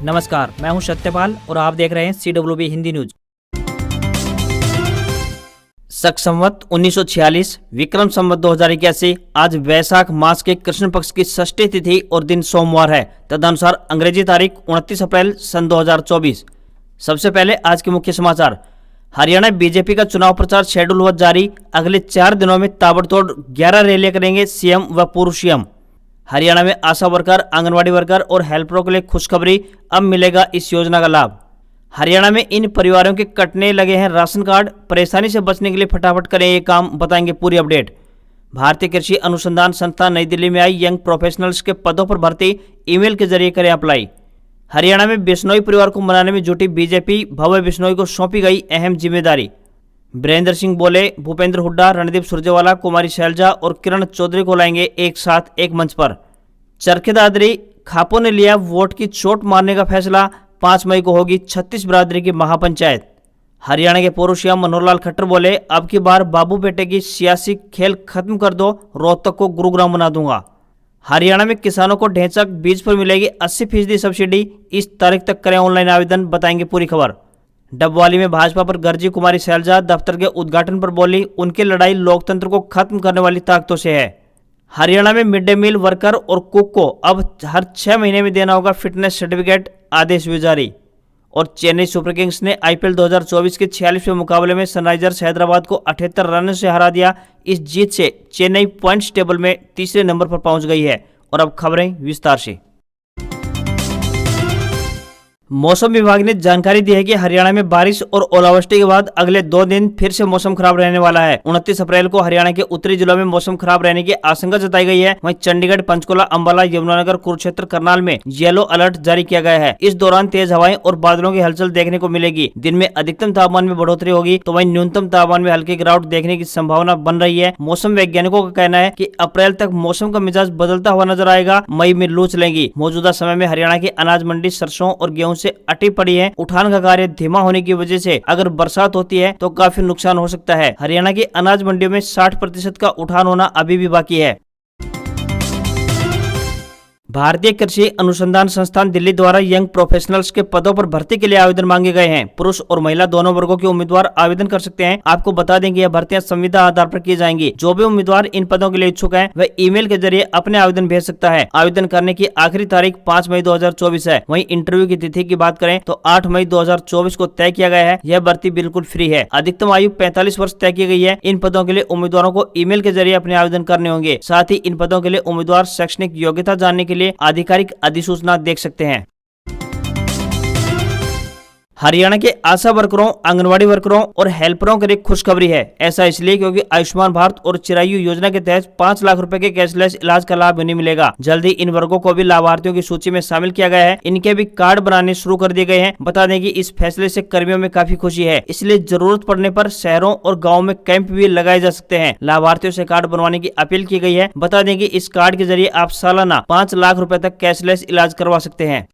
नमस्कार, मैं हूं सत्यपाल और आप देख रहे हैं CWB हिंदी न्यूज। शक संवत 1946 विक्रम संवत 2081 आज वैशाख मास के कृष्ण पक्ष की षष्ठी तिथि और दिन सोमवार है। तदनुसार अंग्रेजी तारीख 29 अप्रैल सन 2024। सबसे पहले आज के मुख्य समाचार। हरियाणा बीजेपी का चुनाव प्रचार शेड्यूल हुआ जारी। अगले 4 दिनों में ताबड़तोड़ 11 रैलियां करेंगे सीएम व पूर्व सीएम। हरियाणा में आशा वर्कर, आंगनवाड़ी वर्कर और हेल्परों के लिए खुशखबरी, अब मिलेगा इस योजना का लाभ। हरियाणा में इन परिवारों के कटने लगे हैं राशन कार्ड। परेशानी से बचने के लिए फटाफट करें ये काम, बताएंगे पूरी अपडेट। भारतीय कृषि अनुसंधान संस्थान नई दिल्ली में आई यंग प्रोफेशनल्स के पदों पर भर्ती, ईमेल के जरिए करें अप्लाई। हरियाणा में बिश्नोई परिवार को मनाने में जुटी बीजेपी, भव्य बिश्नोई को सौंपी गई अहम जिम्मेदारी। वीरेंद्र सिंह बोले, भूपेंद्र हुड्डा, रणदीप सुरजेवाला, कुमारी शैलजा और किरण चौधरी को लाएंगे एक साथ एक मंच पर। चरखे दादरी खापों ने लिया वोट की चोट मारने का फैसला। 5 मई को होगी 36 बिरादरी की महापंचायत। हरियाणा के पूर्व सीएम मनोहर लाल खट्टर बोले, अब की बार बाबू बेटे की सियासी खेल खत्म कर दो, रोहतक को गुरुग्राम बना दूंगा। हरियाणा में किसानों को ढेंचक बीज पर मिलेगी 80% सब्सिडी। इस तारीख तक करें ऑनलाइन आवेदन, बताएंगे पूरी खबर। डबवाली में भाजपा पर गरजी कुमारी शैलजा, दफ्तर के उद्घाटन पर बोली, उनकी लड़ाई लोकतंत्र को खत्म करने वाली ताकतों से है। हरियाणा में मिड डे मील वर्कर और कुक को अब हर 6 महीने में देना होगा फिटनेस सर्टिफिकेट, आदेश भी जारी। और चेन्नई सुपर किंग्स ने IPL 2024 के 46वें मुकाबले में सनराइजर्स हैदराबाद को 78 रनों से हरा दिया। इस जीत से चेन्नई पॉइंट्स टेबल में तीसरे नंबर पर पहुंच गई है। और अब खबरें विस्तार से। मौसम विभाग ने जानकारी दी है कि हरियाणा में बारिश और ओलावृष्टि के बाद अगले 2 दिन फिर से मौसम खराब रहने वाला है। 29 अप्रैल को हरियाणा के उत्तरी जिलों में मौसम खराब रहने की आशंका जताई गई है। वहीं चंडीगढ़, पंचकुला, अंबाला, यमुनानगर, कुरुक्षेत्र, करनाल में येलो अलर्ट जारी किया गया है। इस दौरान तेज हवाएं और बादलों की हलचल देखने को मिलेगी। दिन में अधिकतम तापमान में बढ़ोतरी होगी तो वहीं न्यूनतम तापमान में हल्की गिरावट देखने की संभावना बन रही है। मौसम वैज्ञानिकों का कहना है कि अप्रैल तक मौसम का मिजाज बदलता हुआ नजर आएगा। मई में लू चलेगी। मौजूदा समय में हरियाणा की अनाज मंडी सरसों और गेहूं से अटी पड़ी है। उठान का कार्य धीमा होने की वजह से अगर बरसात होती है तो काफी नुकसान हो सकता है। हरियाणा की अनाज मंडियों में 60% का उठान होना अभी भी बाकी है। भारतीय कृषि अनुसंधान संस्थान दिल्ली द्वारा यंग प्रोफेशनल्स के पदों पर भर्ती के लिए आवेदन मांगे गए हैं। पुरुष और महिला दोनों वर्गों के उम्मीदवार आवेदन कर सकते हैं। आपको बता दें कि यह भर्तियां संविदा आधार पर की जाएंगी। जो भी उम्मीदवार इन पदों के लिए इच्छुक है वह ईमेल के जरिए अपने आवेदन भेज सकता है। आवेदन करने की आखिरी तारीख 5 मई 2024 है। वहीं इंटरव्यू की तिथि की बात करें तो 8 मई 2024 को तय किया गया है। यह भर्ती बिल्कुल फ्री है। अधिकतम आयु 45 वर्ष तय की गई है। इन पदों के लिए उम्मीदवारों को ईमेल के जरिए अपने आवेदन करने होंगे। साथ ही इन पदों के लिए उम्मीदवार शैक्षणिक योग्यता जानने के लिए आधिकारिक अधिसूचना देख सकते हैं। हरियाणा के आशा वर्करों, आंगनवाड़ी वर्करों और हेल्परों के लिए खुशखबरी है। ऐसा इसलिए क्योंकि आयुष्मान भारत और चिरायु योजना के तहत 5 लाख रुपए के कैशलेस इलाज का लाभ उन्हें मिलेगा। जल्द ही इन वर्गों को भी लाभार्थियों की सूची में शामिल किया गया है। इनके भी कार्ड बनाने शुरू कर दिए गए हैं। बता दें कि इस फैसले से कर्मियों में काफी खुशी है। इसलिए जरूरत पड़ने पर शहरों और गाँव में कैंप भी लगाए जा सकते हैं। लाभार्थियों से कार्ड बनवाने की अपील की गई है। बता दें कि इस कार्ड के जरिए आप सालाना 5 लाख रुपए तक कैशलेस इलाज करवा सकते हैं।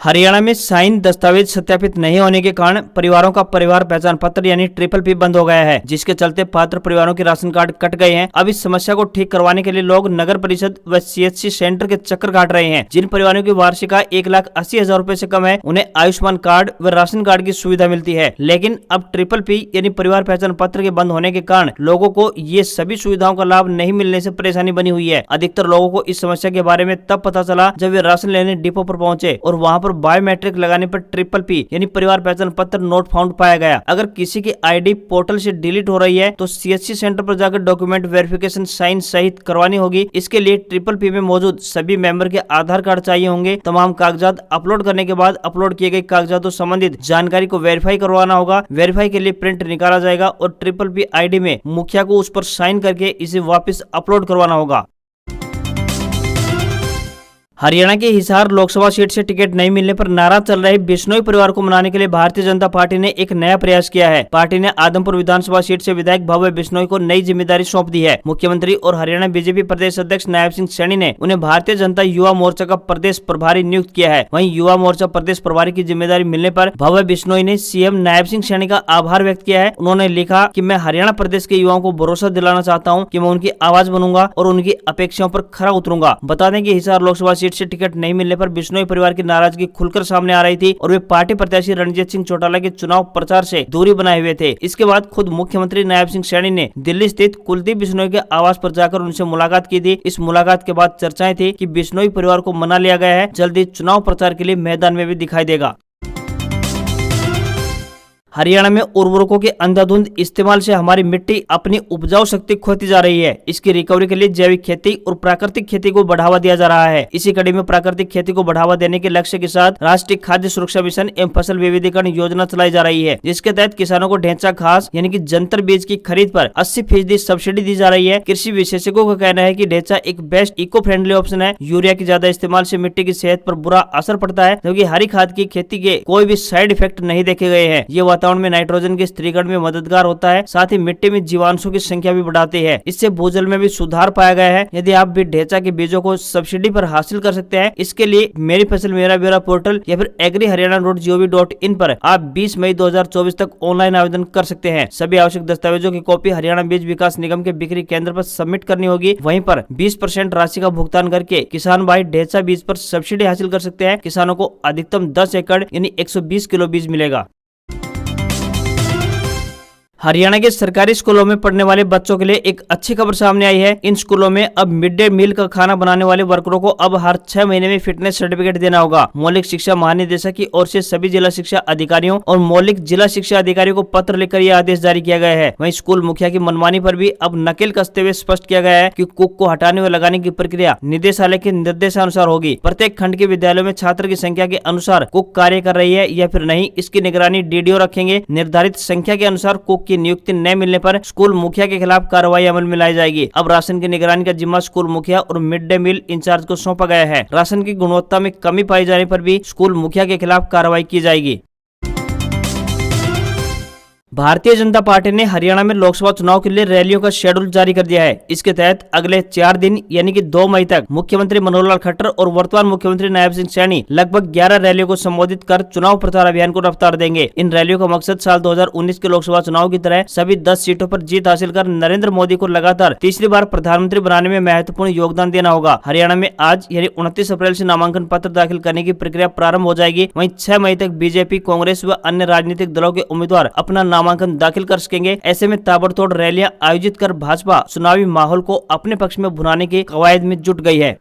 हरियाणा में साइन दस्तावेज सत्यापित नहीं होने के कारण परिवारों का परिवार पहचान पत्र यानी PPP बंद हो गया है, जिसके चलते पात्र परिवारों के राशन कार्ड कट गए हैं। अब इस समस्या को ठीक करवाने के लिए लोग नगर परिषद व CHC सेंटर के चक्कर काट रहे हैं। जिन परिवारों की वार्षिक आय 1,80,000 रुपए से कम है उन्हें आयुष्मान कार्ड व राशन कार्ड की सुविधा मिलती है। लेकिन अब PPP यानी परिवार पहचान पत्र के बंद होने के कारण लोगों को ये सभी सुविधाओं का लाभ नहीं मिलने से परेशानी बनी हुई है। अधिकतर लोगों को इस समस्या के बारे में तब पता चला जब वे राशन लेने डिपो पर पहुंचे और वहां पर बायोमेट्रिक लगाने पर PPP यानी परिवार पहचान पत्र नोट फाउंड पाया गया। अगर किसी की ID पोर्टल से डिलीट हो रही है तो CHC सेंटर पर जाकर डॉक्यूमेंट वेरिफिकेशन साइन सहित करवानी होगी। इसके लिए PPP में मौजूद सभी मेंबर के आधार कार्ड चाहिए होंगे। तमाम कागजात अपलोड करने के बाद अपलोड किए गए कागजातों संबंधित जानकारी को वेरीफाई करवाना होगा। वेरीफाई के लिए प्रिंट निकाला जाएगा और PPP ID में मुखिया को उस पर साइन करके इसे वापस अपलोड करवाना होगा। हरियाणा के हिसार लोकसभा सीट से टिकट नहीं मिलने पर नाराज चल रहे बिश्नोई परिवार को मनाने के लिए भारतीय जनता पार्टी ने एक नया प्रयास किया है। पार्टी ने आदमपुर विधानसभा सीट से विधायक भव्य बिश्नोई को नई जिम्मेदारी सौंप दी है। मुख्यमंत्री और हरियाणा बीजेपी प्रदेश अध्यक्ष नायब सिंह सैनी ने उन्हें भारतीय जनता युवा मोर्चा का प्रदेश प्रभारी नियुक्त किया है। वहीं युवा मोर्चा प्रदेश प्रभारी की जिम्मेदारी मिलने पर भव्य बिश्नोई ने सीएम नायब सिंह सैनी का आभार व्यक्त किया है। उन्होंने लिखा कि मैं हरियाणा प्रदेश के युवाओं को भरोसा दिलाना चाहता हूं कि मैं उनकी आवाज बनूंगा और उनकी अपेक्षाओं पर खरा उतरूंगा। बता दें कि हिसार लोकसभा सीट सीट से टिकट नहीं मिलने पर बिश्नोई परिवार की नाराजगी खुलकर सामने आ रही थी और वे पार्टी प्रत्याशी रणजीत सिंह चौटाला के चुनाव प्रचार से दूरी बनाए हुए थे। इसके बाद खुद मुख्यमंत्री नायब सिंह सैनी ने दिल्ली स्थित कुलदीप बिश्नोई के आवास पर जाकर उनसे मुलाकात की थी। इस मुलाकात के बाद चर्चाएं थी कि बिश्नोई परिवार को मना लिया गया है, जल्दी चुनाव प्रचार के लिए मैदान में भी दिखाई देगा। हरियाणा में उर्वरकों के अंधाधुंध इस्तेमाल से हमारी मिट्टी अपनी उपजाऊ शक्ति खोती जा रही है। इसकी रिकवरी के लिए जैविक खेती और प्राकृतिक खेती को बढ़ावा दिया जा रहा है। इसी कड़ी में प्राकृतिक खेती को बढ़ावा देने के लक्ष्य के साथ राष्ट्रीय खाद्य सुरक्षा मिशन एवं फसल विविधीकरण योजना चलाई जा रही है, जिसके तहत किसानों को ढेंचा घास यानी कि जंतर बीज की खरीद पर 80% सब्सिडी दी जा रही है। कृषि विशेषज्ञों का कहना है कि ढेंचा एक बेस्ट इको फ्रेंडली ऑप्शन है। यूरिया की ज्यादा इस्तेमाल से मिट्टी की सेहत पर बुरा असर पड़ता है, जबकि हरी खाद की खेती के कोई भी साइड इफेक्ट नहीं देखे गए हैं। ये वातावरण में नाइट्रोजन के स्थिरीकरण में मददगार होता है, साथ ही मिट्टी में जीवांशों की संख्या भी बढ़ाती है। इससे भूजल में भी सुधार पाया गया है। यदि आप भी ढेंचा के बीजों को सब्सिडी पर हासिल कर सकते हैं, इसके लिए मेरी फसल मेरा ब्यौरा पोर्टल या फिर agriharyana.gov.in पर आप 20 मई 2024 तक ऑनलाइन आवेदन कर सकते हैं। सभी आवश्यक दस्तावेजों की कॉपी हरियाणा बीज विकास निगम के बिक्री केंद्र पर सबमिट करनी होगी। वहीं पर 20% राशि का भुगतान करके किसान भाई ढेंचा बीज पर सब्सिडी हासिल कर सकते हैं। किसानों को अधिकतम 10 एकड़ यानी 120 किलो बीज मिलेगा। हरियाणा के सरकारी स्कूलों में पढ़ने वाले बच्चों के लिए एक अच्छी खबर सामने आई है। इन स्कूलों में अब मिड डे मील का खाना बनाने वाले वर्करों को अब हर 6 महीने में फिटनेस सर्टिफिकेट देना होगा। मौलिक शिक्षा महानिदेशक की ओर से सभी जिला शिक्षा अधिकारियों और मौलिक जिला शिक्षा अधिकारियों को पत्र लिखकर यह आदेश जारी किया गया है। वहीं स्कूल मुखिया की मनमानी पर भी अब नकेल कसते हुए स्पष्ट किया गया है कि कुक को हटाने व लगाने की प्रक्रिया निदेशालय के निर्देशानुसार होगी। प्रत्येक खंड के विद्यालयों में छात्र की संख्या के अनुसार कुक कार्य कर रही है या फिर नहीं, इसकी निगरानी डीडीओ रखेंगे। निर्धारित संख्या के अनुसार कुक की नियुक्ति न मिलने पर स्कूल मुखिया के खिलाफ कार्रवाई अमल में लाई जाएगी। अब राशन की निगरानी का जिम्मा स्कूल मुखिया और मिड डे मील इंचार्ज को सौंपा गया है। राशन की गुणवत्ता में कमी पाई जाने पर भी स्कूल मुखिया के खिलाफ कार्रवाई की जाएगी। भारतीय जनता पार्टी ने हरियाणा में लोकसभा चुनाव के लिए रैलियों का शेड्यूल जारी कर दिया है। इसके तहत अगले 4 दिन यानी कि 2 मई तक मुख्यमंत्री मनोहर लाल खट्टर और वर्तमान मुख्यमंत्री नायब सिंह सैनी लगभग 11 रैलियों को संबोधित कर चुनाव प्रचार अभियान को रफ्तार देंगे। इन रैलियों का मकसद साल 2019 के लोकसभा चुनाव की तरह सभी 10 सीटों पर जीत हासिल कर नरेंद्र मोदी को लगातार तीसरी बार प्रधानमंत्री बनाने में महत्वपूर्ण योगदान देना होगा। हरियाणा में आज यानी 29 अप्रैल से नामांकन पत्र दाखिल करने की प्रक्रिया प्रारंभ हो जाएगी। वहीं 6 मई तक बीजेपी, कांग्रेस व अन्य राजनीतिक दलों के उम्मीदवार अपना नामांकन दाखिल कर सकेंगे। ऐसे में ताबड़तोड़ रैलियां आयोजित कर भाजपा चुनावी माहौल को अपने पक्ष में भुनाने की कवायद में जुट गई है।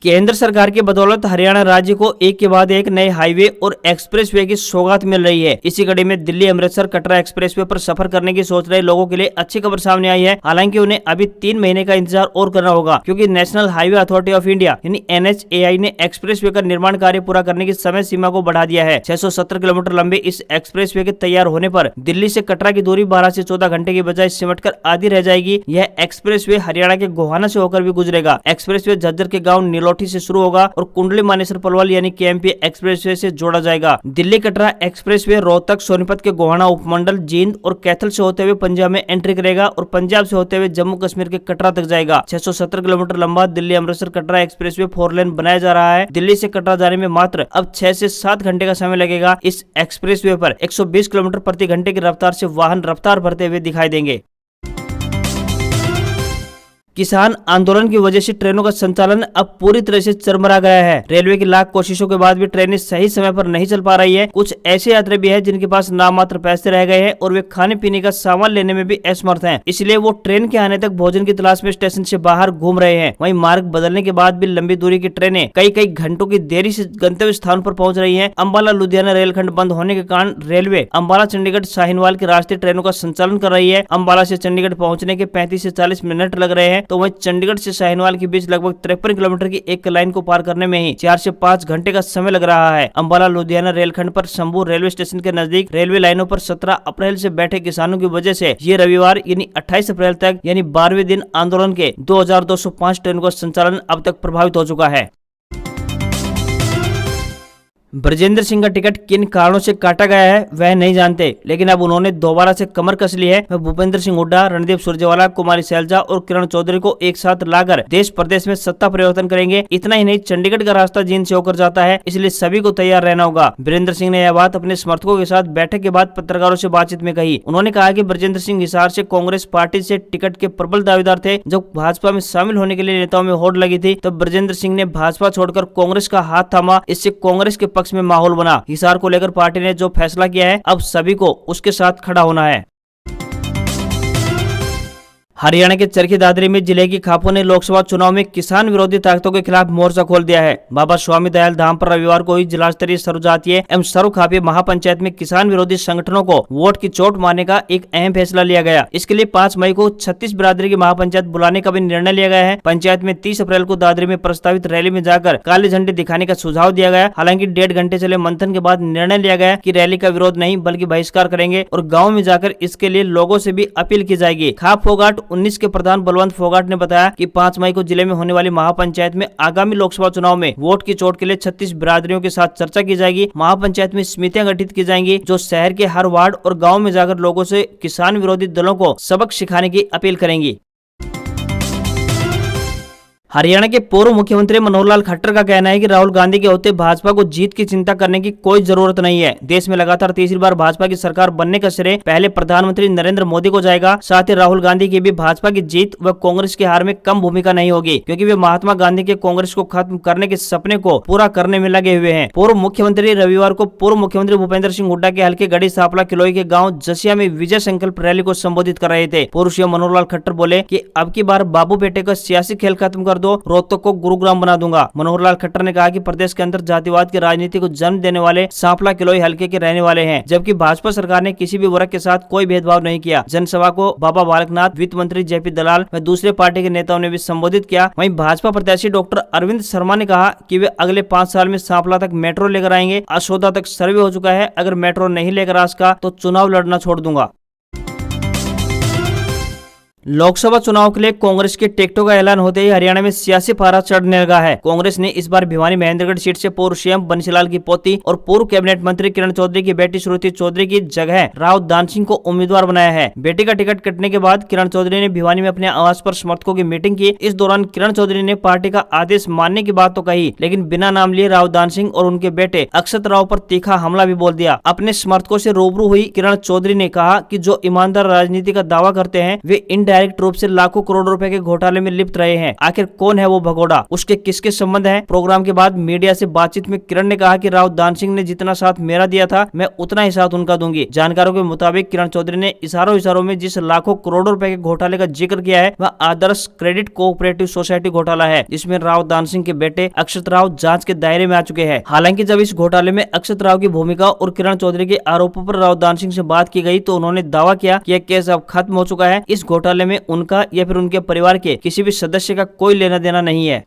केंद्र सरकार की बदौलत हरियाणा राज्य को एक के बाद एक नए हाईवे और एक्सप्रेसवे की सौगात मिल रही है। इसी कड़ी में दिल्ली अमृतसर कटरा एक्सप्रेसवे पर सफर करने की सोच रहे लोगों के लिए अच्छी खबर सामने आई है। हालांकि उन्हें अभी 3 महीने का इंतजार और करना होगा, क्योंकि national highway authority of India यानी NHAI ने एक्सप्रेसवे का निर्माण कार्य पूरा करने की समय सीमा को बढ़ा दिया है। 670 किलोमीटर लंबे इस एक्सप्रेसवे के तैयार होने पर दिल्ली से कटरा की दूरी 12 से 14 घंटे की बजाय सिमट कर आधी रह जाएगी। यह एक्सप्रेसवे हरियाणा के गोहाना से होकर भी गुजरेगा। एक्सप्रेसवे झज्जर के गाँव नीलोठी से शुरू होगा और कुंडली मानेसर पलवल यानी KMP एक्सप्रेसवे से जोड़ा जाएगा। दिल्ली कटरा एक्सप्रेसवे रोहतक, सोनीपत के गोहाना उपमंडल, जींद और कैथल से होते हुए पंजाब में एंट्री करेगा और पंजाब से होते हुए जम्मू कश्मीर के कटरा तक जाएगा। 670 किलोमीटर लंबा दिल्ली अमृतसर कटरा एक्सप्रेसवे 4 लेन बनाया जा रहा है। दिल्ली से कटरा जाने में मात्र अब 6 से 7 घंटे का समय लगेगा। इस एक्सप्रेसवे पर 120 किलोमीटर प्रति घंटे की रफ्तार से वाहन रफ्तार भरते हुए दिखाई देंगे। किसान आंदोलन की वजह से ट्रेनों का संचालन अब पूरी तरह से चरमरा गया है। रेलवे की लाख कोशिशों के बाद भी ट्रेनें सही समय पर नहीं चल पा रही है। कुछ ऐसे यात्री भी हैं जिनके पास नाम मात्र पैसे रह गए हैं और वे खाने पीने का सामान लेने में भी असमर्थ हैं। इसलिए वो ट्रेन के आने तक भोजन की तलाश में स्टेशन से बाहर घूम रहे हैं। वहीं मार्ग बदलने के बाद भी लंबी दूरी की ट्रेनें कई घंटों की देरी से गंतव्य स्थान पर पहुंच रही है। अंबाला लुधियाना रेलखंड बंद होने के कारण रेलवे अंबाला चंडीगढ़ शाहीनवाल की राष्ट्रीय ट्रेनों का संचालन कर रही है। अंबाला से चंडीगढ़ पहुंचने के 35 से 40 मिनट लग रहे हैं, तो वहीं चंडीगढ़ से शाहीनवाल के बीच लगभग 53 किलोमीटर की एक लाइन को पार करने में ही 4 से 5 घंटे का समय लग रहा है। अंबाला लुधियाना रेलखंड पर शंभू रेलवे स्टेशन के नजदीक रेलवे लाइनों पर 17 अप्रैल से बैठे किसानों की वजह से ये रविवार यानी 28 अप्रैल तक यानी 12वें दिन आंदोलन के 2205 ट्रेनों का संचालन अब तक प्रभावित हो चुका है। ब्रजेंद्र सिंह का टिकट किन कारणों से काटा गया है वह नहीं जानते, लेकिन अब उन्होंने दोबारा से कमर कस ली है। वह भूपेंद्र सिंह हुड्डा, रणदीप सुरजेवाला, कुमारी सैलजा और किरण चौधरी को एक साथ लाकर देश प्रदेश में सत्ता परिवर्तन करेंगे। इतना ही नहीं, चंडीगढ़ का रास्ता जींद से होकर जाता है, इसलिए सभी को तैयार रहना होगा। वीरेंद्र सिंह ने यह बात अपने समर्थकों के साथ बैठक के बाद पत्रकारों से बातचीत में कही। उन्होंने कहा कि ब्रजेंद्र सिंह हिसार से कांग्रेस पार्टी से टिकट के प्रबल दावेदार थे। जब भाजपा में शामिल होने के लिए नेताओं में होड़ लगी थी, तब ब्रजेंद्र सिंह ने भाजपा छोड़कर कांग्रेस का हाथ थामा। इससे कांग्रेस के पक्ष में माहौल बना। हिसार को लेकर पार्टी ने जो फैसला किया है, अब सभी को उसके साथ खड़ा होना है। हरियाणा के चरखी दादरी में जिले की खापू ने लोकसभा चुनाव में किसान विरोधी ताकतों के खिलाफ मोर्चा खोल दिया है। बाबा स्वामी दयाल धाम पर रविवार को हुई जिला स्तरीय सर्वजातीय एवं सर्वखापीय महापंचायत में किसान विरोधी संगठनों को वोट की चोट मारने का एक अहम फैसला लिया गया। इसके लिए 5 मई को 36 बिरादरी की महापंचायत बुलाने का भी निर्णय लिया गया है। पंचायत में 30 अप्रैल को दादरी में प्रस्तावित रैली में जाकर काले झंडे दिखाने का सुझाव दिया गया। हालांकि 1.5 घंटे चले मंथन के बाद निर्णय लिया गया कि रैली का विरोध नहीं बल्कि बहिष्कार करेंगे और गाँव में जाकर इसके लिए लोगों से भी अपील की जाएगी। खाप फोगाट 19 के प्रधान बलवंत फोगाट ने बताया कि 5 मई को जिले में होने वाली महापंचायत में आगामी लोकसभा चुनाव में वोट की चोट के लिए 36 बिरादरियों के साथ चर्चा की जाएगी। महापंचायत में समितियां गठित की जाएंगी जो शहर के हर वार्ड और गांव में जाकर लोगों से किसान विरोधी दलों को सबक सिखाने की अपील करेंगी। हरियाणा के पूर्व मुख्यमंत्री मनोहर लाल खट्टर का कहना है कि राहुल गांधी के होते भाजपा को जीत की चिंता करने की कोई जरूरत नहीं है। देश में लगातार तीसरी बार भाजपा की सरकार बनने का श्रेय पहले प्रधानमंत्री नरेंद्र मोदी को जाएगा। साथ ही राहुल गांधी की भी भाजपा की जीत व कांग्रेस की हार में कम भूमिका नहीं होगी, क्योंकि वे महात्मा गांधी के कांग्रेस को खत्म करने के सपने को पूरा करने में लगे हुए हैं। पूर्व मुख्यमंत्री रविवार को पूर्व मुख्यमंत्री भूपेंद्र सिंह हुड्डा के हल्के गढ़ी सापला किलोई के गाँव जसिया में विजय संकल्प रैली को संबोधित कर रहे थे। पूर्व सीएम मनोहर लाल खट्टर बोले कि अब की बार बाबू बेटे का सियासी खेल खत्म कर दो, रोहतक को गुरुग्राम बना दूंगा। मनोहर लाल खट्टर ने कहा कि प्रदेश के अंदर जातिवाद की राजनीति को जन्म देने वाले सांपला किलोई हल्के के रहने वाले हैं, जबकि भाजपा सरकार ने किसी भी वर्ग के साथ कोई भेदभाव नहीं किया। जनसभा को बाबा बालकनाथ, वित्त मंत्री जेपी दलाल व दूसरे पार्टी के नेताओं ने भी संबोधित किया। वहीं भाजपा प्रत्याशी डॉक्टर अरविंद शर्मा ने कहा कि वे अगले 5 साल में सांपला तक मेट्रो लेकर आएंगे। असौदा तक सर्वे हो चुका है, अगर मेट्रो नहीं लेकर आ सका तो चुनाव लड़ना छोड़ दूंगा। लोकसभा चुनाव के लिए कांग्रेस के टिकटों का ऐलान होते ही हरियाणा में सियासी पारा चढ़ने लगा है। कांग्रेस ने इस बार भिवानी महेंद्रगढ़ सीट से पूर्व सीएम बंसीलाल की पोती और पूर्व कैबिनेट मंत्री किरण चौधरी की बेटी श्रुति चौधरी की जगह राव दान सिंह को उम्मीदवार बनाया है। बेटी का टिकट कटने के बाद किरण चौधरी ने भिवानी में अपने आवास पर समर्थकों की मीटिंग की। इस दौरान किरण चौधरी ने पार्टी का आदेश मानने की बात तो कही, लेकिन बिना नाम लिए राव दान सिंह और उनके बेटे अक्षत राव पर तीखा हमला भी बोल दिया। अपने समर्थकों से रूबरू हुई किरण चौधरी ने कहा कि जो ईमानदार राजनीति का दावा करते हैं वे इनडायरेक्ट रूप से लाखों करोड़ रुपए के घोटाले में लिप्त रहे हैं। आखिर कौन है वो भगोड़ा, उसके किसके संबंध है? प्रोग्राम के बाद मीडिया से बातचीत में किरण ने कहा कि राव दान सिंह ने जितना साथ मेरा दिया था मैं उतना ही साथ उनका दूंगी। जानकारों के मुताबिक किरण चौधरी ने इशारों में जिस लाखों करोड़ों रुपए के घोटाले का जिक्र किया है वह आदर्श क्रेडिट कोऑपरेटिव सोसाइटी घोटाला है, जिसमें राव दान सिंह के बेटे अक्षत राव जांच के दायरे में आ चुके हैं। हालांकि जब इस घोटाले में अक्षत राव की भूमिका और किरण चौधरी के आरोपों पर राव दान सिंह से बात की गई तो उन्होंने दावा किया कि यह केस अब खत्म हो चुका है। इस घोटाले में उनका या फिर उनके परिवार के किसी भी सदस्य का कोई लेना देना नहीं है।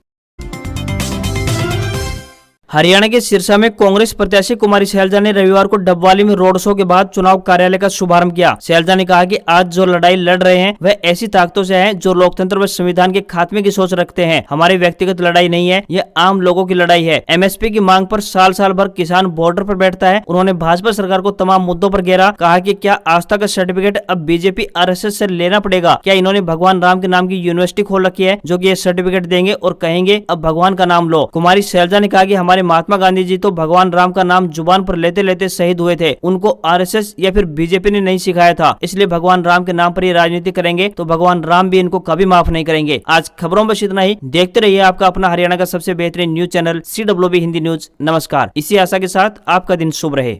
हरियाणा के सिरसा में कांग्रेस प्रत्याशी कुमारी सैलजा ने रविवार को डबवाली में रोड शो के बाद चुनाव कार्यालय का शुभारंभ किया। सैलजा ने कहा कि आज जो लड़ाई लड़ रहे हैं वह ऐसी ताकतों से है जो लोकतंत्र व संविधान के खात्मे की सोच रखते हैं। हमारी व्यक्तिगत लड़ाई नहीं है, ये आम लोगों की लड़ाई है। एमएसपी की मांग पर साल साल भर किसान बॉर्डर पर बैठता है। उन्होंने भाजपा सरकार को तमाम मुद्दों पर घेरा, कहा कि क्या आस्था का सर्टिफिकेट अब बीजेपी आरएसएस से लेना पड़ेगा? क्या इन्होंने भगवान राम के नाम की यूनिवर्सिटी खोल रखी है जो कि ये सर्टिफिकेट देंगे और कहेंगे अब भगवान का नाम लो? कुमारी सैलजा ने कहा कि हमारे महात्मा गांधी जी तो भगवान राम का नाम जुबान पर लेते लेते शहीद हुए थे, उनको आरएसएस या फिर बीजेपी ने नहीं सिखाया था, इसलिए भगवान राम के नाम पर ये राजनीति करेंगे तो भगवान राम भी इनको कभी माफ नहीं करेंगे। आज खबरों में इतना ही। देखते रहिए आपका अपना हरियाणा का सबसे बेहतरीन news channel CWB Hindi news. नमस्कार। इसी आशा के साथ आपका दिन शुभ रहे।